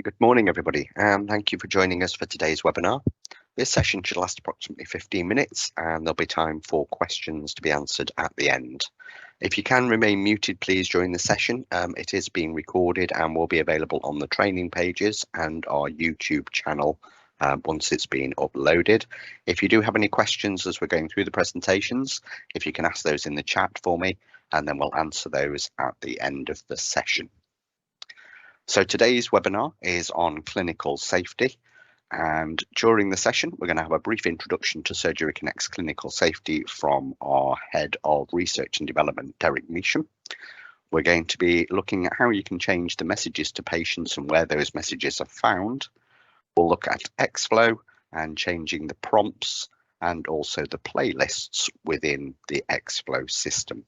Good morning, everybody, and thank you for joining us for today's webinar. This session should last approximately 15 minutes, and there'll be time for questions to be answered at the end. If you can remain muted, please, during the session. It is being recorded and will be available on the training pages and our YouTube channel once it's been uploaded. If you do have any questions as we're going through the presentations, if you can ask those in the chat for me, and then we'll answer those at the end of the session. So today's webinar is on clinical safety, and during the session we're going to have a brief introduction to Surgery Connect's clinical safety from our Head of Research and Development, Derek Measham. We're going to be looking at how you can change the messages to patients and where those messages are found. We'll look at Xflow and changing the prompts and also the playlists within the Xflow system.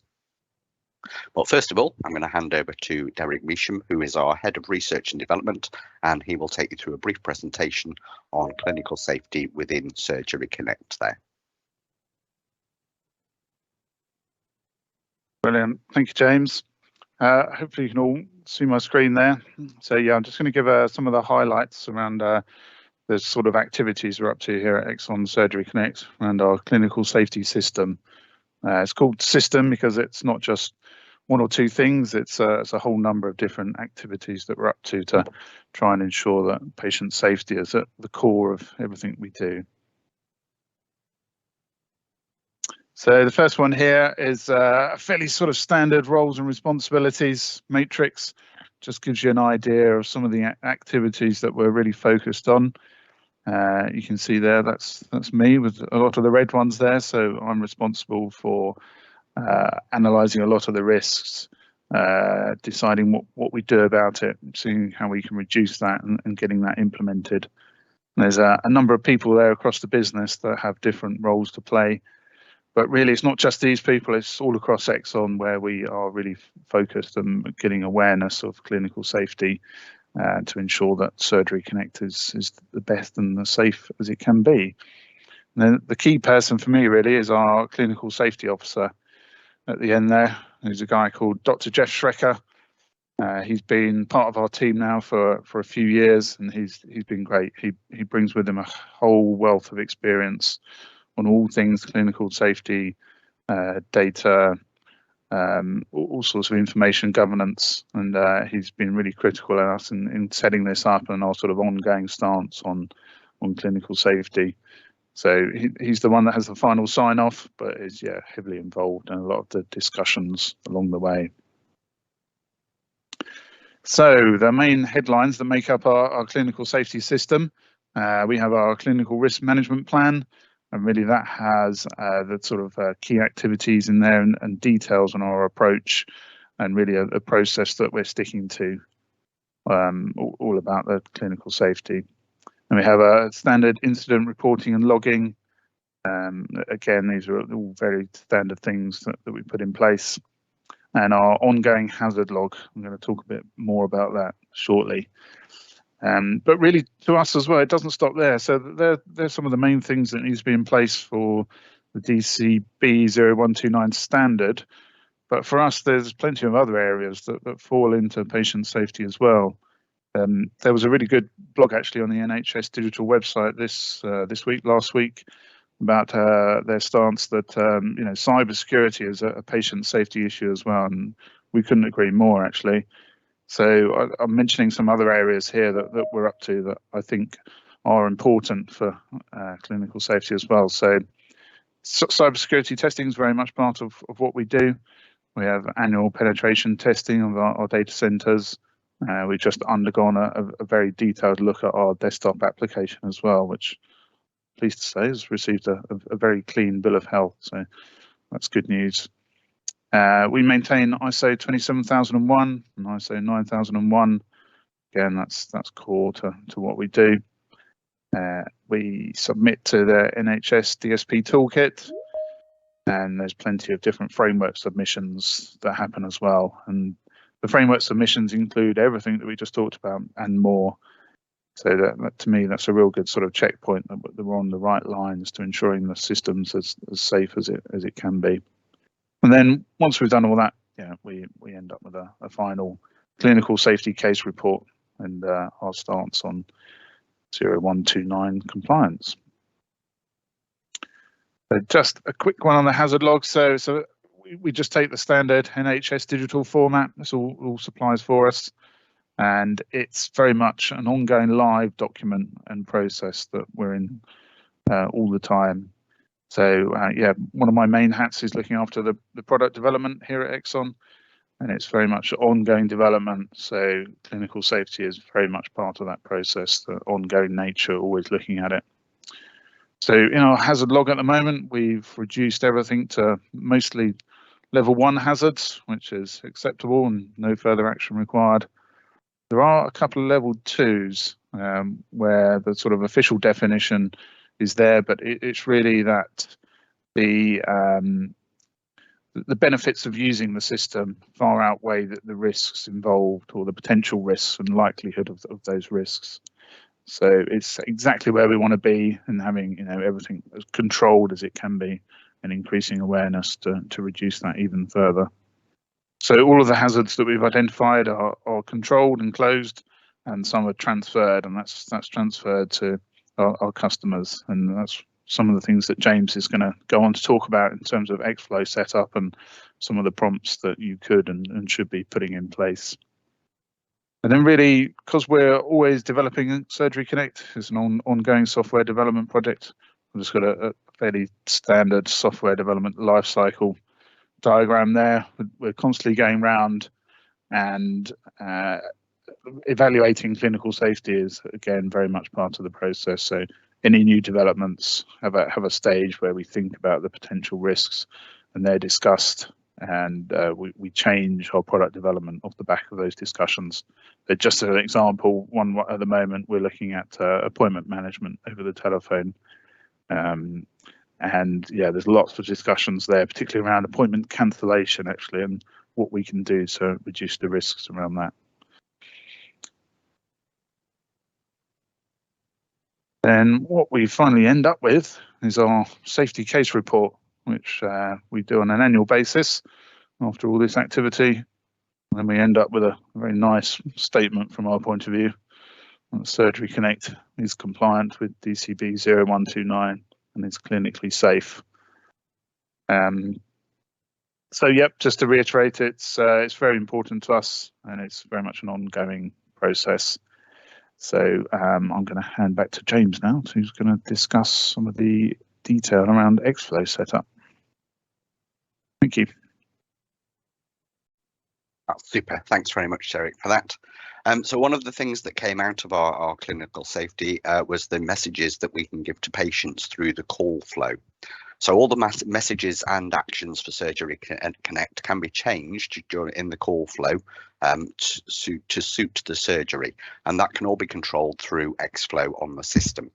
But first of all, I'm going to hand over to Derek Measham, who is our Head of Research and Development, and he will take you through a brief presentation on clinical safety within Surgery Connect there. Brilliant. Thank you, James. Hopefully you can all see my screen there. So yeah, I'm just going to give some of the highlights around the sort of activities we're up to here at Exon Surgery Connect and our clinical safety system. It's called system because it's not just one or two things, it's a whole number of different activities that we're up to try and ensure that patient safety is at the core of everything we do. So the first one here is a fairly sort of standard roles and responsibilities matrix. Just gives you an idea of some of the activities that we're really focused on. You can see there, that's me with a lot of the red ones there. So I'm responsible for analysing a lot of the risks, deciding what we do about it, seeing how we can reduce that and getting that implemented. And there's a number of people there across the business that have different roles to play. But really, it's not just these people, it's all across Exon where we are really focused on getting awareness of clinical safety to ensure that Surgery Connect is the best and as safe as it can be. And then the key person for me really is our clinical safety officer at the end there. There's a guy called Dr. Jeff Schrecker. He's been part of our team now for a few years, and he's been great. He brings with him a whole wealth of experience on all things clinical safety, data, all sorts of information governance, and he's been really critical in us in setting this up and our sort of ongoing stance on clinical safety. So he's the one that has the final sign off, but is heavily involved in a lot of the discussions along the way. So the main headlines that make up our clinical safety system, we have our clinical risk management plan. And really that has the sort of key activities in there and details on our approach and really a process that we're sticking to, all about the clinical safety. And we have a standard incident reporting and logging. Again, these are all very standard things that we put in place. And our ongoing hazard log, I'm going to talk a bit more about that shortly. But really, to us as well, it doesn't stop there. So there's some of the main things that need to be in place for the DCB 0129 standard. But for us, there's plenty of other areas that fall into patient safety as well. There was a really good blog actually on the NHS digital website last week, about their stance that cybersecurity is a patient safety issue as well, and we couldn't agree more actually. So I'm mentioning some other areas here that we're up to that I think are important for clinical safety as well. So cybersecurity testing is very much part of what we do. We have annual penetration testing of our data centers. We've just undergone a very detailed look at our desktop application as well, which I'm pleased to say has received a very clean bill of health. So that's good news. We maintain ISO 27001 and ISO 9001. Again, that's core to what we do. We submit to the NHS DSP toolkit, and there's plenty of different framework submissions that happen as well. And the framework submissions include everything that we just talked about and more. So that to me, that's a real good sort of checkpoint that we're on the right lines to ensuring the system's as safe as it can be. And then once we've done all that, we end up with a final clinical safety case report and our stance on 0129 compliance. So just a quick one on the hazard log. So we just take the standard NHS digital format. That's all supplies for us, and it's very much an ongoing live document and process that we're in all the time. So yeah, one of my main hats is looking after the product development here at Exxon, and it's very much ongoing development. So clinical safety is very much part of that process, the ongoing nature, always looking at it. So in our hazard log at the moment, we've reduced everything to mostly level 1 hazards, which is acceptable and no further action required. There are a couple of level 2s where the sort of official definition is there, but it's really that the benefits of using the system far outweigh the risks involved, or the potential risks and likelihood of those risks. So it's exactly where we want to be, and having everything as controlled as it can be, and increasing awareness to reduce that even further. So all of the hazards that we've identified are controlled and closed, and some are transferred, and that's transferred to our customers, and that's some of the things that James is going to go on to talk about in terms of Xflow setup and some of the prompts that you could and should be putting in place. And then really, because we're always developing Surgery Connect, it's an ongoing software development project. We've just got a fairly standard software development lifecycle diagram there. We're constantly going around and evaluating clinical safety is, again, very much part of the process. So any new developments have a stage where we think about the potential risks, and they're discussed, and we change our product development off the back of those discussions. But just as an example, one at the moment we're looking at appointment management over the telephone, and yeah, there's lots of discussions there, particularly around appointment cancellation actually, and what we can do to reduce the risks around that. Then what we finally end up with is our safety case report, which we do on an annual basis after all this activity. And then we end up with a very nice statement from our point of view. Surgery Connect is compliant with DCB 0129 and is clinically safe. So yep, just to reiterate, it's very important to us, and it's very much an ongoing process. So I'm going to hand back to James now, who's going to discuss some of the detail around Xflow setup. Thank you. That's super. Thanks very much, Derek, for that. So one of the things that came out of our clinical safety was the messages that we can give to patients through the call flow. So all the messages and actions for Surgery Connect can be changed in the call flow to suit the surgery, and that can all be controlled through Xflow on the system.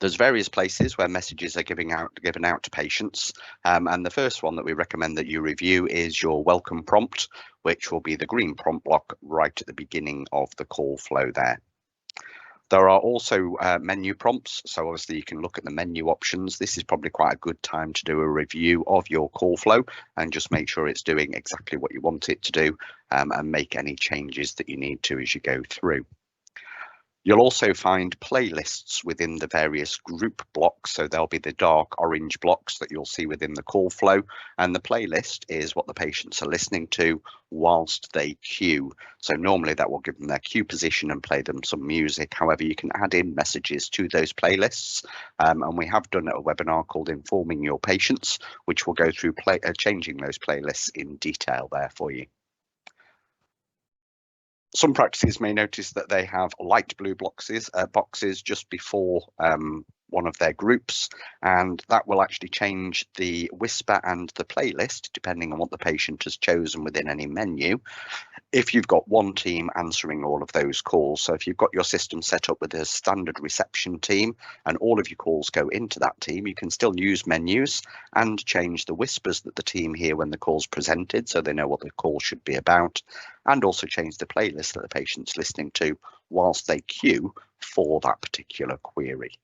There's various places where messages are given out to patients, and the first one that we recommend that you review is your welcome prompt, which will be the green prompt block right at the beginning of the call flow there. There are also menu prompts, so obviously you can look at the menu options. This is probably quite a good time to do a review of your call flow and just make sure it's doing exactly what you want it to do, and make any changes that you need to as you go through. You'll also find playlists within the various group blocks, so there'll be the dark orange blocks that you'll see within the call flow, and the playlist is what the patients are listening to whilst they queue. So normally that will give them their queue position and play them some music. However, you can add in messages to those playlists, and we have done a webinar called Informing Your Patients, which will go through changing those playlists in detail there for you. Some practices may notice that they have light blue boxes just before one of their groups, and that will actually change the whisper and the playlist depending on what the patient has chosen within any menu, if you've got one team answering all of those calls. So if you've got your system set up with a standard reception team and all of your calls go into that team, you can still use menus and change the whispers that the team hear when the call's presented, so they know what the call should be about, and also change the playlist that the patient's listening to whilst they queue for that particular query.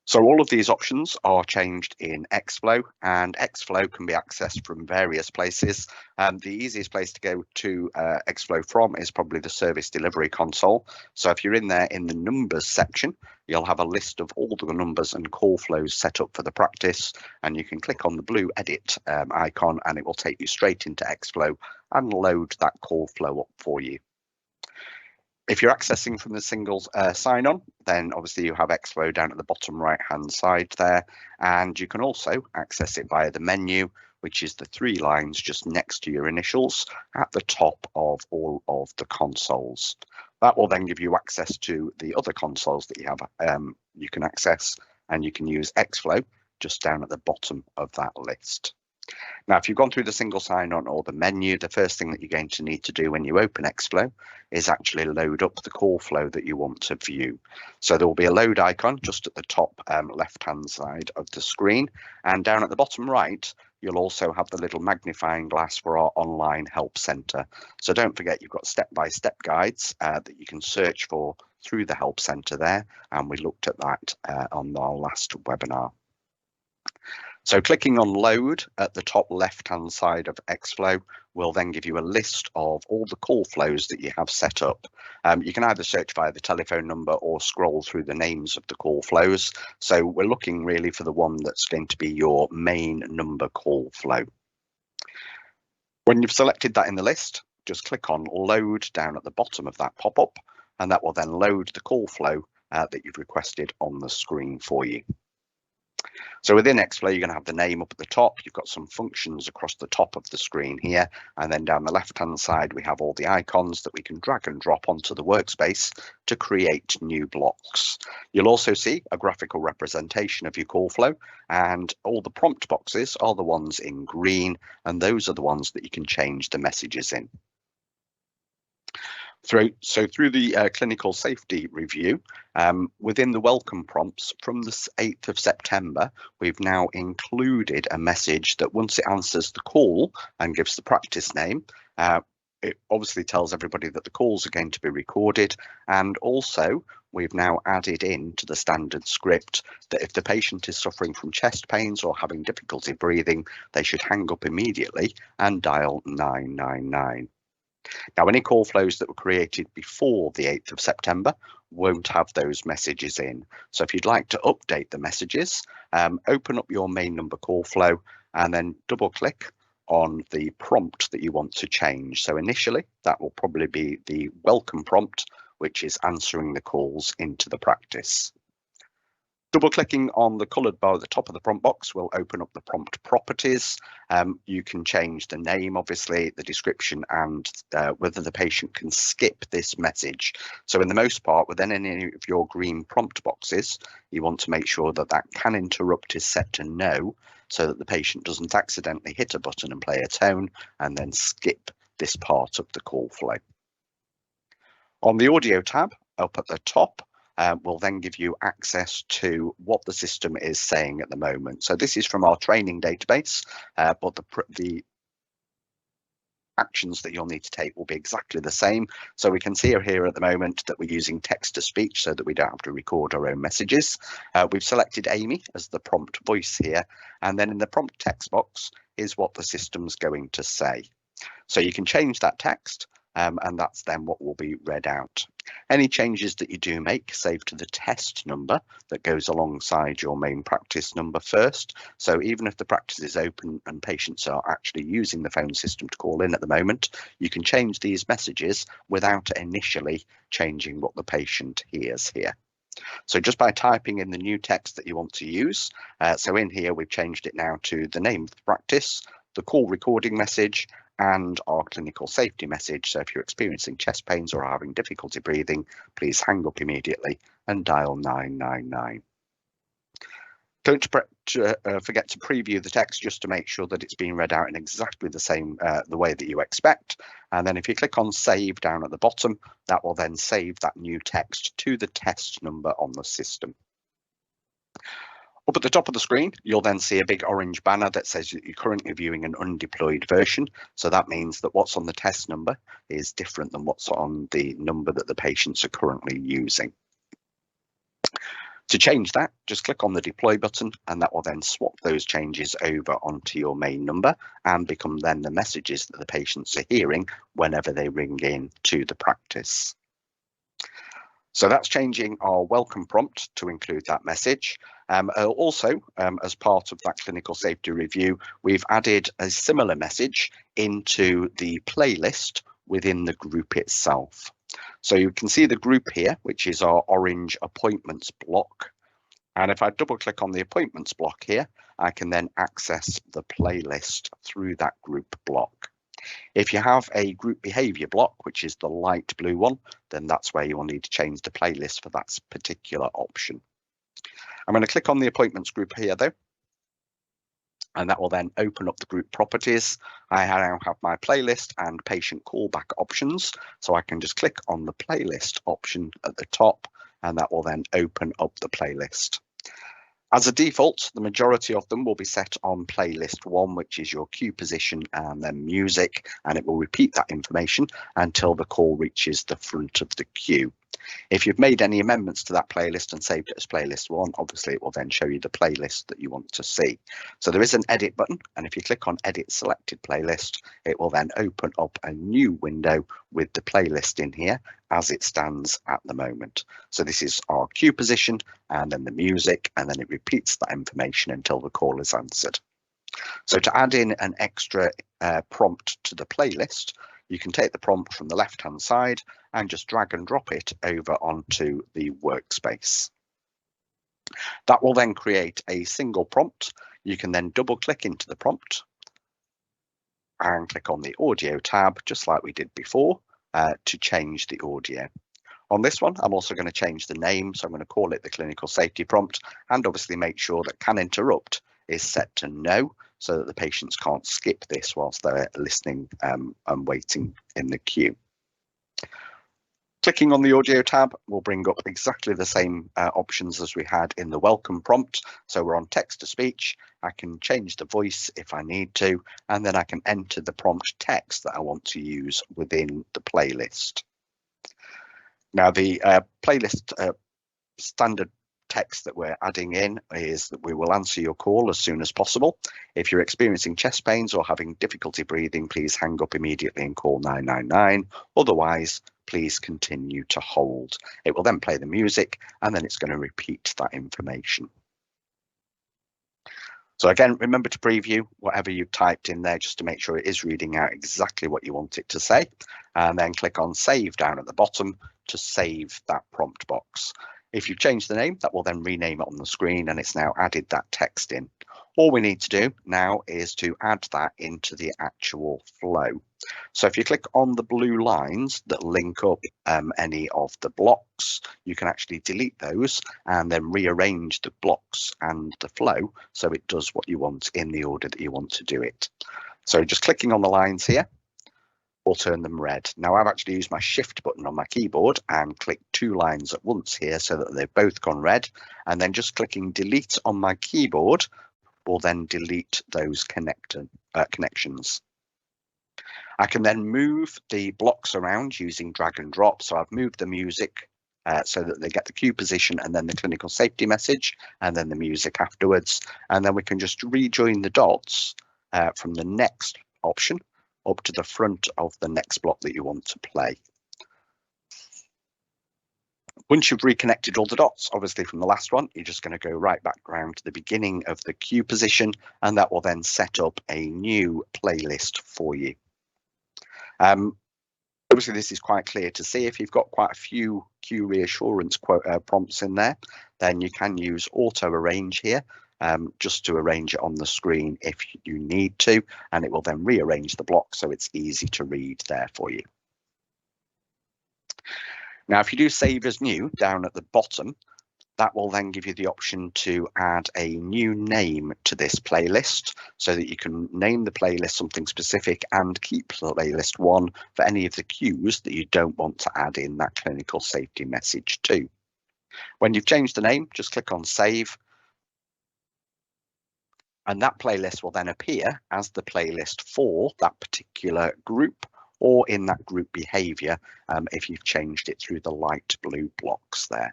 So all of these options are changed in Xflow, and Xflow can be accessed from various places. The easiest place to go to Xflow from is probably the service delivery console. So if you're in there in the numbers section, you'll have a list of all the numbers and call flows set up for the practice, and you can click on the blue edit icon and it will take you straight into Xflow and load that call flow up for you. If you're accessing from the single sign-on, then obviously you have Xflow down at the bottom right-hand side there, and you can also access it via the menu, which is the 3 lines just next to your initials at the top of all of the consoles. That will then give you access to the other consoles that you have. You can access, and you can use Xflow just down at the bottom of that list. Now, if you've gone through the single sign-on or the menu, the first thing that you're going to need to do when you open Xflow is actually load up the call flow that you want to view. So there will be a load icon just at the top left-hand side of the screen, and down at the bottom right, you'll also have the little magnifying glass for our online help centre. So don't forget, you've got step-by-step guides that you can search for through the help centre there, and we looked at that on our last webinar. So clicking on load at the top left-hand side of Xflow will then give you a list of all the call flows that you have set up. You can either search via the telephone number or scroll through the names of the call flows. So we're looking really for the one that's going to be your main number call flow. When you've selected that in the list, just click on load down at the bottom of that pop-up, and that will then load the call flow that you've requested on the screen for you. So within Xflow, you're going to have the name up at the top. You've got some functions across the top of the screen here. And then down the left-hand side, we have all the icons that we can drag and drop onto the workspace to create new blocks. You'll also see a graphical representation of your call flow, and all the prompt boxes are the ones in green, and those are the ones that you can change the messages in. Through the clinical safety review, within the welcome prompts from the 8th of September, we've now included a message that once it answers the call and gives the practice name, it obviously tells everybody that the calls are going to be recorded, and also we've now added in to the standard script that if the patient is suffering from chest pains or having difficulty breathing, they should hang up immediately and dial 999. Now, any call flows that were created before the 8th of September won't have those messages in. So if you'd like to update the messages, open up your main number call flow and then double click on the prompt that you want to change. So initially, that will probably be the welcome prompt, which is answering the calls into the practice. Double clicking on the coloured bar at the top of the prompt box will open up the prompt properties. You can change the name, obviously, the description, and whether the patient can skip this message. So in the most part, within any of your green prompt boxes, you want to make sure that that can interrupt is set to no, so that the patient doesn't accidentally hit a button and play a tone and then skip this part of the call flow. On the audio tab up at the top, will then give you access to what the system is saying at the moment. So this is from our training database, but the actions that you'll need to take will be exactly the same. So we can see here at the moment that we're using text to speech so that we don't have to record our own messages. We've selected Amy as the prompt voice here, and then in the prompt text box is what the system's going to say. So you can change that text, and that's then what will be read out. Any changes that you do make, save to the test number that goes alongside your main practice number first. So even if the practice is open and patients are actually using the phone system to call in at the moment, you can change these messages without initially changing what the patient hears here. So just by typing in the new text that you want to use, so in here we've changed it now to the name of the practice, the call recording message, and our clinical safety message. So if you're experiencing chest pains or having difficulty breathing, please hang up immediately and dial 999. Don't forget to preview the text just to make sure that it's being read out in exactly the same the way that you expect. And then if you click on save down at the bottom, that will then save that new text to the test number on the system. Up at the top of the screen, you'll then see a big orange banner that says that you're currently viewing an undeployed version. So that means that what's on the test number is different than what's on the number that the patients are currently using. To change that, just click on the deploy button and that will then swap those changes over onto your main number and become then the messages that the patients are hearing whenever they ring in to the practice. So that's changing our welcome prompt to include that message. Also, as part of that clinical safety review, we've added a similar message into the playlist within the group itself. So you can see the group here, which is our orange appointments block. And if I double click on the appointments block here, I can then access the playlist through that group block. If you have a group behavior block, which is the light blue one, then that's where you will need to change the playlist for that particular option. I'm going to click on the appointments group here though, and that will then open up the group properties. I now have my playlist and patient callback options, so I can just click on the playlist option at the top, and that will then open up the playlist. As a default, the majority of them will be set on playlist 1, which is your cue position and then music, and it will repeat that information until the call reaches the front of the queue. If you've made any amendments to that playlist and saved it as playlist 1, obviously it will then show you the playlist that you want to see. So there is an edit button, and if you click on edit selected playlist, it will then open up a new window with the playlist in here as it stands at the moment. So this is our cue position and then the music, and then it repeats that information until the call is answered. So to add in an extra prompt to the playlist, you can take the prompt from the left-hand side and just drag and drop it over onto the workspace. That will then create a single prompt. You can then double click into the prompt and click on the audio tab, just like we did before, to change the audio. On this one, I'm also going to change the name, so I'm going to call it the clinical safety prompt, and obviously make sure that can interrupt is set to no, so that the patients can't skip this whilst they're listening and waiting in the queue. Clicking on the audio tab will bring up exactly the same options as we had in the welcome prompt. So we're on text to speech. I can change the voice if I need to, and then I can enter the prompt text that I want to use within the playlist. Now the playlist standard text that we're adding in is that we will answer your call as soon as possible. If you're experiencing chest pains or having difficulty breathing, please hang up immediately and call 999. Otherwise, please continue to hold. It will then play the music, and then it's going to repeat that information. So again, remember to preview whatever you've typed in there just to make sure it is reading out exactly what you want it to say, and then click on save down at the bottom to save that prompt box. If you've changed the name, that will then rename it on the screen, and it's now added that text in. All we need to do now is to add that into the actual flow. So if you click on the blue lines that link up any of the blocks, you can actually delete those and then rearrange the blocks and the flow so it does what you want in the order that you want to do it. So just clicking on the lines here will turn them red. Now I've actually used my shift button on my keyboard and clicked 2 lines at once here so that they've both gone red, and then just clicking delete on my keyboard will then delete those connections. I can then move the blocks around using drag and drop. So I've moved the music so that they get the cue position and then the clinical safety message and then the music afterwards. And then we can just rejoin the dots from the next option up to the front of the next block that you want to play. Once you've reconnected all the dots, obviously from the last one, you're just going to go right back around to the beginning of the cue position, and that will then set up a new playlist for you. Obviously, this is quite clear to see. If you've got quite a few cue reassurance prompts in there, then you can use auto arrange here just to arrange it on the screen if you need to, and it will then rearrange the block so it's easy to read there for you. Now, if you do save as new down at the bottom, that will then give you the option to add a new name to this playlist so that you can name the playlist something specific and keep playlist 1 for any of the cues that you don't want to add in that clinical safety message to. When you've changed the name, just click on save, and that playlist will then appear as the playlist for that particular group or in that group behavior if you've changed it through the light blue blocks there.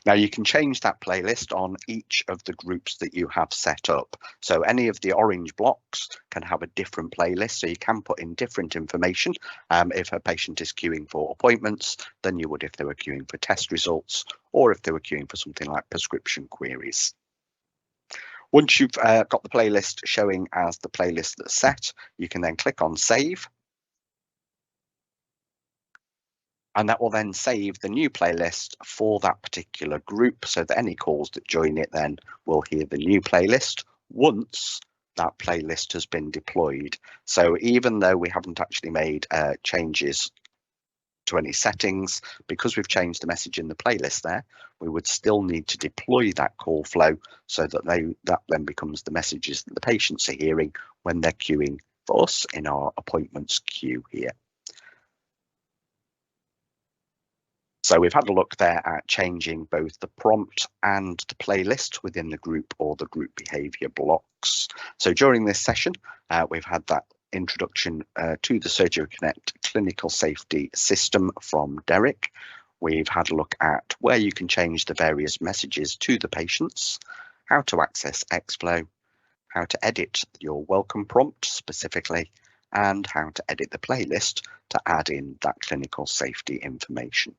Now you can change that playlist on each of the groups that you have set up. So any of the orange blocks can have a different playlist, so you can put in different information if a patient is queuing for appointments than you would if they were queuing for test results or if they were queuing for something like prescription queries. Once you've got the playlist showing as the playlist that's set, you can then click on Save. And that will then save the new playlist for that particular group, so that any calls that join it then will hear the new playlist once that playlist has been deployed. So even though we haven't actually made changes to any settings, because we've changed the message in the playlist there, we would still need to deploy that call flow so that that then becomes the messages that the patients are hearing when they're queuing for us in our appointments queue here. So we've had a look there at changing both the prompt and the playlist within the group or the group behavior blocks. So during this session, we've had that introduction to the Surgery Connect clinical safety system from Derek. We've had a look at where you can change the various messages to the patients, how to access Xflow, how to edit your welcome prompt specifically, and how to edit the playlist to add in that clinical safety information.